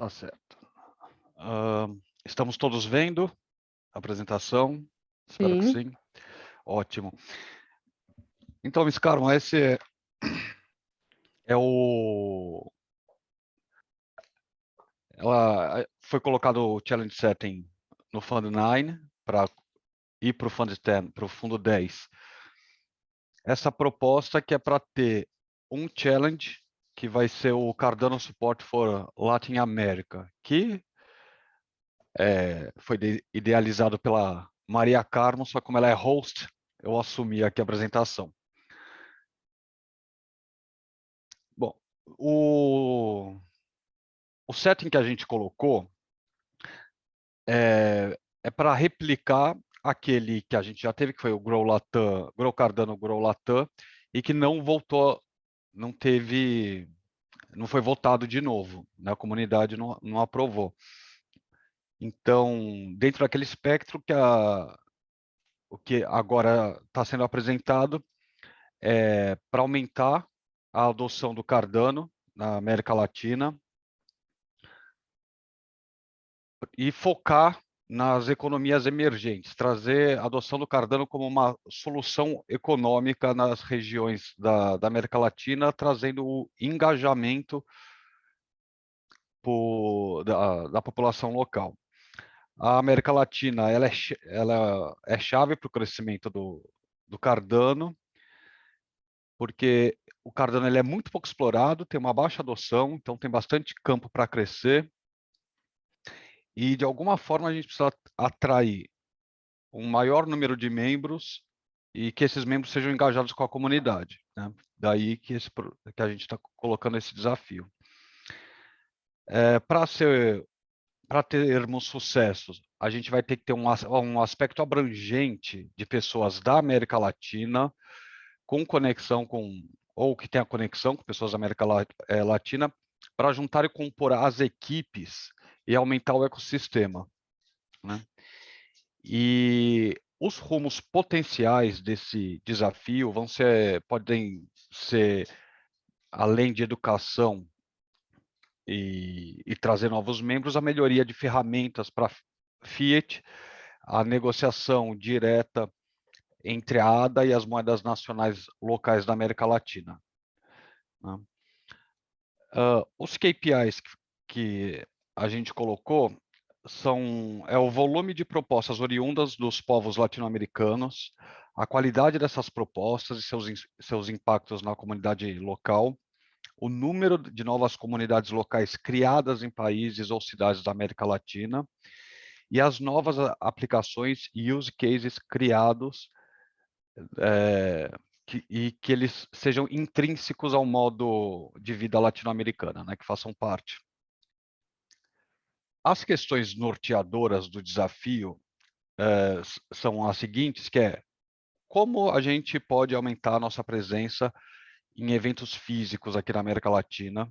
Tá certo. Estamos todos vendo a apresentação? Espero que Sim. sim. Ótimo. Então, Miss Carmen, esse é o... Foi colocado o Challenge Setting no Fund 9 para ir para o Fund 10, para o Fundo 10. Essa proposta que é para ter um Challenge que vai ser o Cardano Support for Latin America, que foi idealizado pela Maria Carmo, só como ela é host, eu assumi aqui a apresentação. Bom, o setting que a gente colocou é para replicar aquele que a gente já teve, que foi o Grow Latam, Grow Cardano, Grow Latam, e que não voltou, não foi votado de novo, né? A comunidade não aprovou. Então, dentro daquele espectro o que agora está sendo apresentado é para aumentar a adoção do Cardano na América Latina e focar nas economias emergentes, trazer a adoção do Cardano como uma solução econômica nas regiões da América Latina, trazendo o engajamento da população local. A América Latina ela é chave para o crescimento do Cardano, porque o Cardano ele é muito pouco explorado, tem uma baixa adoção, então tem bastante campo para crescer. E, de alguma forma, a gente precisa atrair um maior número de membros e que esses membros sejam engajados com a comunidade, né? Daí que a gente está colocando esse desafio. Para termos sucesso, a gente vai ter que ter um aspecto abrangente de pessoas da América Latina com conexão ou que tenha conexão com pessoas da América Latina para juntar e compor as equipes e aumentar o ecossistema, né? E os rumos potenciais desse desafio podem ser, além de educação e trazer novos membros, a melhoria de ferramentas para Fiat, a negociação direta entre a ADA e as moedas nacionais locais da América Latina, né? Os KPIs que a gente colocou é o volume de propostas oriundas dos povos latino-americanos, a qualidade dessas propostas e seus impactos na comunidade local, o número de novas comunidades locais criadas em países ou cidades da América Latina e as novas aplicações e use cases criados e que eles sejam intrínsecos ao modo de vida latino-americana, né, que façam parte. As questões norteadoras do desafio são as seguintes, que é como a gente pode aumentar a nossa presença em eventos físicos aqui na América Latina,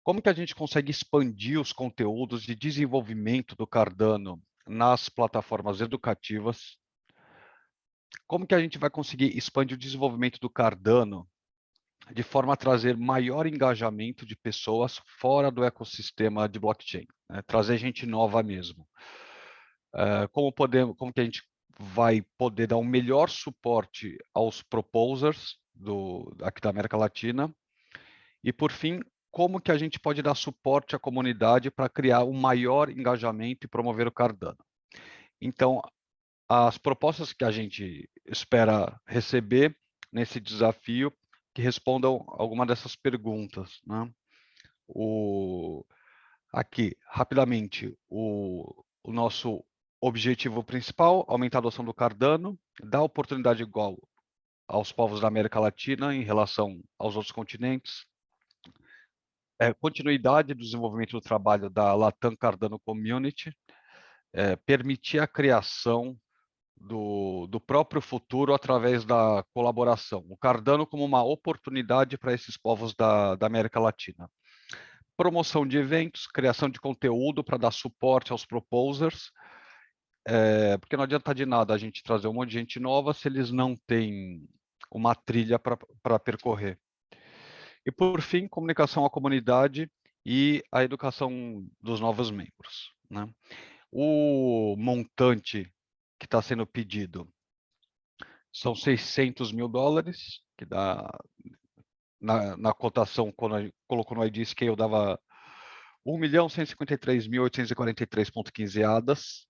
como que a gente consegue expandir os conteúdos de desenvolvimento do Cardano nas plataformas educativas, como que a gente vai conseguir expandir o desenvolvimento do Cardano de forma a trazer maior engajamento de pessoas fora do ecossistema de blockchain, né? Trazer gente nova mesmo. Como que a gente vai poder dar um melhor suporte aos proposers aqui da América Latina e, por fim, como que a gente pode dar suporte à comunidade para criar um maior engajamento e promover o Cardano. Então, as propostas que a gente espera receber nesse desafio que respondam alguma dessas perguntas, né? Aqui, rapidamente, o nosso objetivo principal, aumentar a adoção do Cardano, dar oportunidade igual aos povos da América Latina em relação aos outros continentes, continuidade do desenvolvimento do trabalho da Latam Cardano Community, permitir a criação do próprio futuro através da colaboração. O Cardano como uma oportunidade para esses povos da América Latina. Promoção de eventos, criação de conteúdo para dar suporte aos proposers, porque não adianta de nada a gente trazer um monte de gente nova se eles não têm uma trilha para percorrer. E, por fim, comunicação à comunidade e a educação dos novos membros, né? O montante que está sendo pedido são $600 mil, que dá, na cotação, quando a gente colocou no ID Scale, dava 1.153.843,15 ADAs.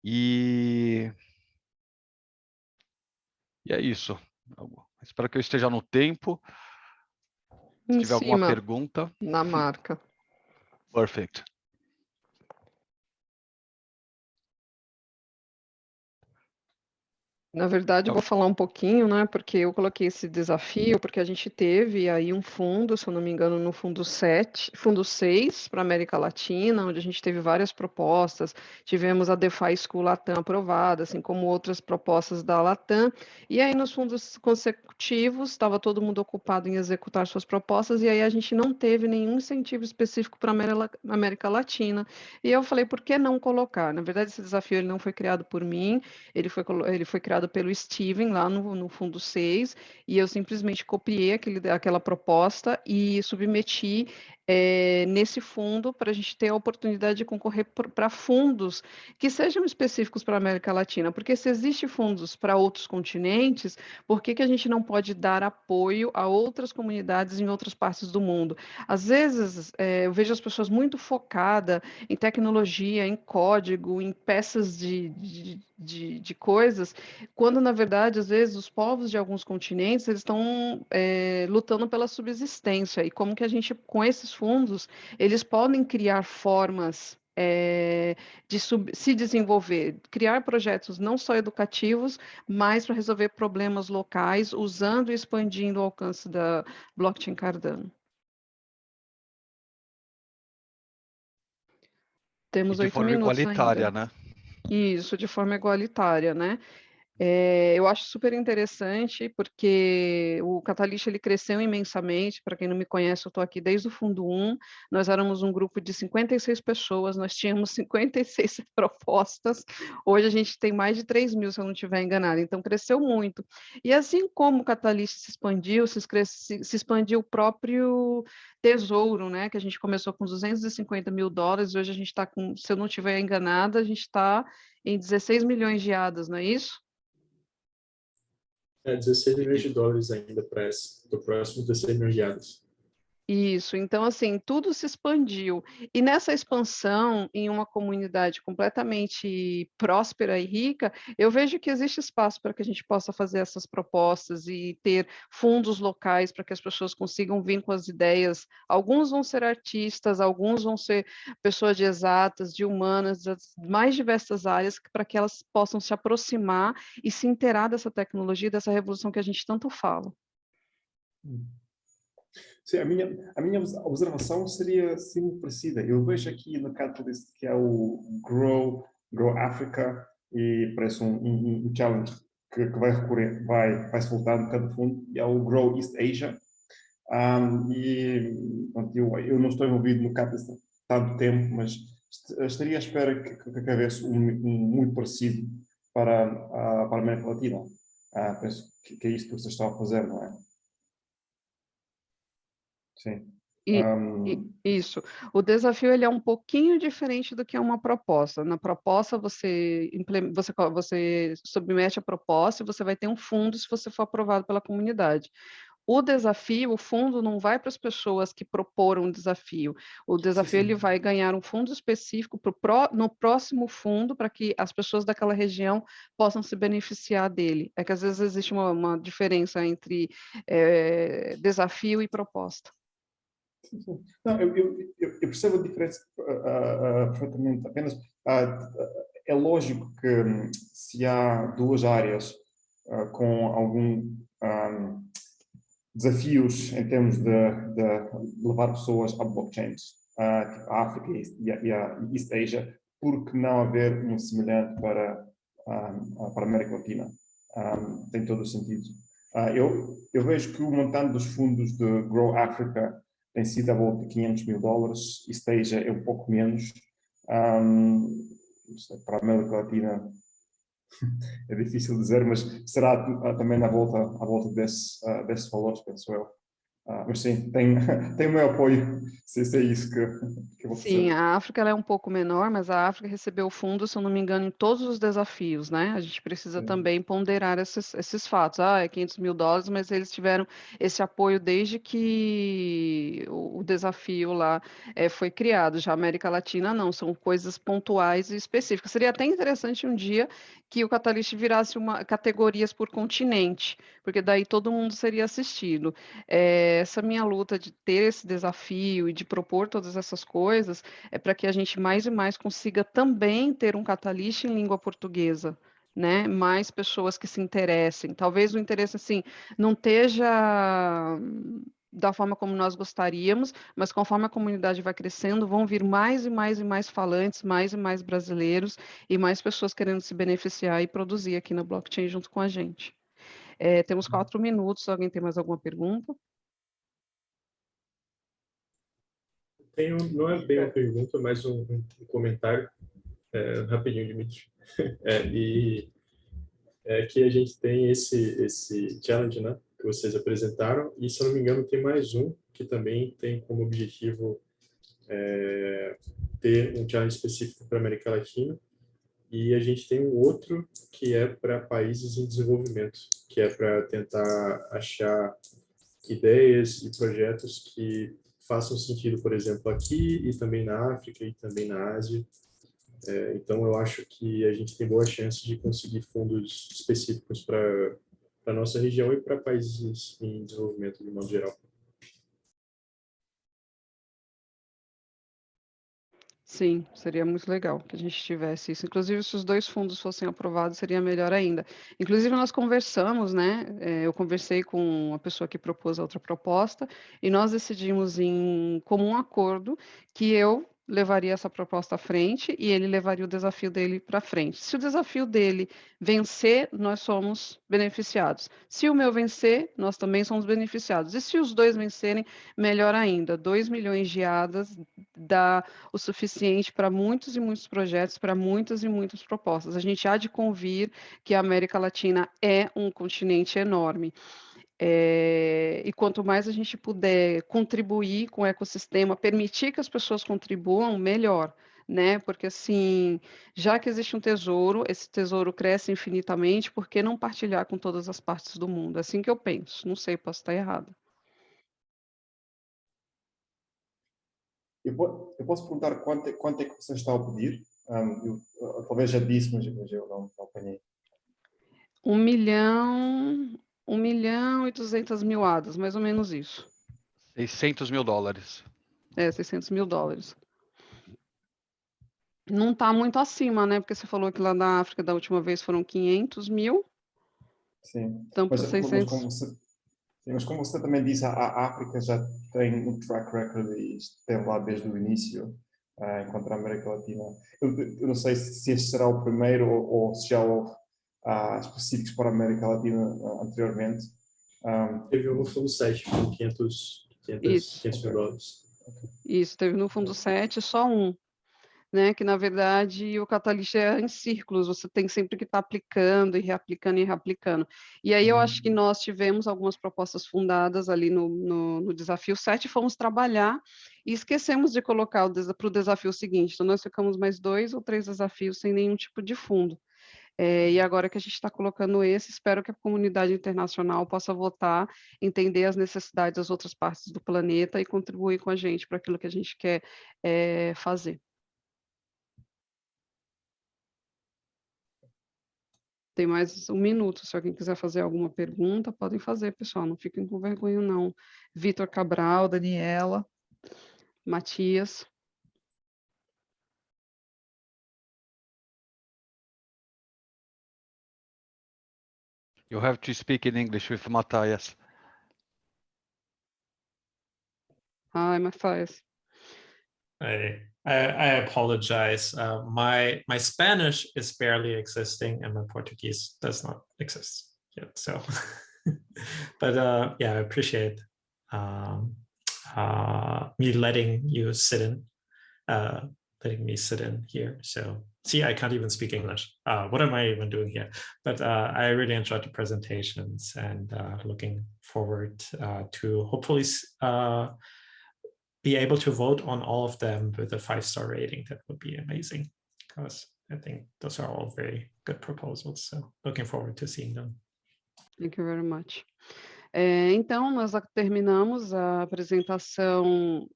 E é isso. Espero que eu esteja no tempo. Se Em tiver alguma cima, pergunta. na marca. Perfect. Na verdade, eu vou falar um pouquinho, né? Porque eu coloquei esse desafio, porque a gente teve aí um fundo, se eu não me engano, no fundo 6 para a América Latina, onde a gente teve várias propostas. Tivemos a DeFi School Latam aprovada, assim como outras propostas da Latam. E aí, nos fundos consecutivos, estava todo mundo ocupado em executar suas propostas, e aí a gente não teve nenhum incentivo específico para a América Latina. E eu falei, por que não colocar? Na verdade, esse desafio ele não foi criado por mim. Ele foi criado pelo Steven lá no Fundo 6, e eu simplesmente copiei aquela proposta e submeti nesse fundo para a gente ter a oportunidade de concorrer para fundos que sejam específicos para a América Latina, porque se existem fundos para outros continentes, por que a gente não pode dar apoio a outras comunidades em outras partes do mundo? Às vezes, eu vejo as pessoas muito focadas em tecnologia, em código, em peças de coisas, quando na verdade, às vezes, os povos de alguns continentes eles estão lutando pela subsistência, e como que a gente, com esses fundos, eles podem criar formas de se desenvolver, criar projetos não só educativos, mas para resolver problemas locais, usando e expandindo o alcance da blockchain Cardano. E Temos de 8 forma minutos igualitária, ainda. né? Isso, de forma igualitária, né? Eu acho super interessante porque o Catalyst ele cresceu imensamente. Para quem não me conhece, eu estou aqui desde o fundo 1. Nós éramos um grupo de 56 pessoas, nós tínhamos 56 propostas. Hoje a gente tem mais de 3 mil, se eu não estiver enganado. Então cresceu muito. E assim como o Catalyst se expandiu, se expandiu o próprio tesouro, né? Que a gente começou com $250 mil. Hoje a gente está com, se eu não estiver enganada, a gente está em 16 milhões de ADAs, não é isso? 16 milhões E de dólares ainda para esse, do próximo 16 milhões de reais. Isso, então assim, tudo se expandiu. E nessa expansão, em uma comunidade completamente próspera e rica, eu vejo que existe espaço para que a gente possa fazer essas propostas e ter fundos locais para que as pessoas consigam vir com as ideias. Alguns vão ser artistas, alguns vão ser pessoas de exatas, de humanas, das mais diversas áreas, para que elas possam se aproximar e se inteirar dessa tecnologia, dessa revolução que a gente tanto fala. Sim, a minha observação seria assim, muito parecida. Eu vejo aqui no Catalyst que é o Grow Africa, e parece um challenge que vai recorrer, vai se voltar no cada fundo, e é o Grow East Asia. Pronto, eu não estou envolvido no Catalyst há tanto tempo, mas estaria à espera que houvesse muito parecido para a América Latina. Penso que é isso que vocês estão a fazer, não é? Sim. Isso. O desafio ele é um pouquinho diferente do que uma proposta. Na proposta, você submete a proposta e você vai ter um fundo se você for aprovado pela comunidade. O desafio, o fundo não vai para as pessoas que proporam o desafio. O desafio Sim. ele vai ganhar um fundo específico no próximo fundo para que as pessoas daquela região possam se beneficiar dele. É que às vezes existe uma diferença entre desafio e proposta. Não, eu percebo a diferença perfeitamente. Apenas é lógico que se há duas áreas com algum desafios em termos de levar pessoas a blockchains, tipo a África e a East Asia, por que não haver um semelhante para a América Latina? Tem todo o sentido. Eu vejo que o montante dos fundos de Grow Africa tem sido à volta de $500 mil, East Asia é um pouco menos. Para a América Latina é difícil dizer, mas será também à volta desses valores, penso eu. Mas sim, tem o meu apoio, se é isso que eu vou Sim, fazer. a África ela é um pouco menor, mas a África recebeu fundo, se eu não me engano, em todos os desafios, né? A gente precisa também ponderar esses fatos. Ah, é $500.000, mas eles tiveram esse apoio desde que o desafio lá foi criado. Já a América Latina, não, são coisas pontuais e específicas. Seria até interessante um dia que o Catalyst virasse categorias por continente, porque daí todo mundo seria assistido. Essa minha luta de ter esse desafio e de propor todas essas coisas é para que a gente mais e mais consiga também ter um Catalyst em língua portuguesa, né? Mais pessoas que se interessem. Talvez o interesse assim não esteja da forma como nós gostaríamos, mas conforme a comunidade vai crescendo, vão vir mais e mais e mais falantes, mais e mais brasileiros e mais pessoas querendo se beneficiar e produzir aqui na blockchain junto com a gente. Temos 4 minutos. Alguém tem mais alguma pergunta? Não é bem uma pergunta, mas um comentário rapidinho, Dimitri. E que a gente tem esse challenge, né, que vocês apresentaram, e se eu não me engano tem mais um que também tem como objetivo ter um challenge específico para a América Latina, e a gente tem um outro que é para países em desenvolvimento, que é para tentar achar ideias e projetos que façam sentido, por exemplo, aqui e também na África e também na Ásia. Então, eu acho que a gente tem boa chance de conseguir fundos específicos para a nossa região e para países em desenvolvimento de modo geral. Sim, seria muito legal que a gente tivesse isso. Inclusive, se os 2 fundos fossem aprovados, seria melhor ainda. Inclusive, nós conversamos, né? Eu conversei com a pessoa que propôs a outra proposta e nós decidimos em comum acordo que eu levaria essa proposta à frente e ele levaria o desafio dele para frente. Se o desafio dele vencer, nós somos beneficiados. Se o meu vencer, nós também somos beneficiados. E se os 2 vencerem, melhor ainda. 2 milhões de ADAs dá o suficiente para muitos e muitos projetos, para muitas e muitas propostas. A gente há de convir que a América Latina é um continente enorme. E quanto mais a gente puder contribuir com o ecossistema, permitir que as pessoas contribuam, melhor, né? Porque assim, já que existe um tesouro, esse tesouro cresce infinitamente, por que não partilhar com todas as partes do mundo? É assim que eu penso. Não sei, posso estar errada. Eu posso perguntar quanto é que você está a pedir? Talvez já disse, mas eu não apanhei. 1.200.000 ADAs, mais ou menos isso. $600.000. $600.000. Não está muito acima, né? Porque você falou que lá na África da última vez foram 500 mil. Sim, Então, para mas 600. mas como você também disse, a África já tem um track record e esteve lá desde o início, enquanto a América Latina. Eu não sei se este será o primeiro ou se já houve específicos para a América Latina anteriormente. Teve um no fundo 7, com 500 Isso, mil dólares. isso. Teve no fundo 7 só um, né? Que na verdade o Catalyst é em círculos, você tem sempre que estar aplicando e reaplicando e reaplicando. E aí eu acho que nós tivemos algumas propostas fundadas ali no desafio 7, fomos trabalhar e esquecemos de colocar para o desafio seguinte. Então nós ficamos mais 2 ou 3 desafios sem nenhum tipo de fundo. E agora que a gente está colocando esse, espero que a comunidade internacional possa votar, entender as necessidades das outras partes do planeta e contribuir com a gente para aquilo que a gente quer fazer. Tem mais 1 minuto, se alguém quiser fazer alguma pergunta, podem fazer, pessoal, não fiquem com vergonha, não. Vitor Cabral, Daniela, Matias. You have to speak in English with Matthias. Ai, Matthias. I apologize. My Spanish is barely existing, and my Portuguese does not exist yet. So, but yeah, I appreciate me letting you sit in letting me sit in here. So see, I can't even speak English. What am I even doing here? But I really enjoyed the presentations, and looking forward to hopefully be able to vote on all of them with a 5-star rating. That would be amazing, because I think those are all very good proposals. So looking forward to seeing them. Thank you very much. Então, nós terminamos a apresentação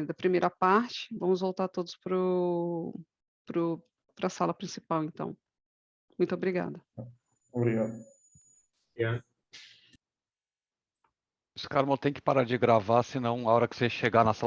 da primeira parte. Vamos voltar todos para a sala principal, então. Muito obrigada. Obrigado. Yeah. Carmo, tem que parar de gravar, senão a hora que você chegar na sala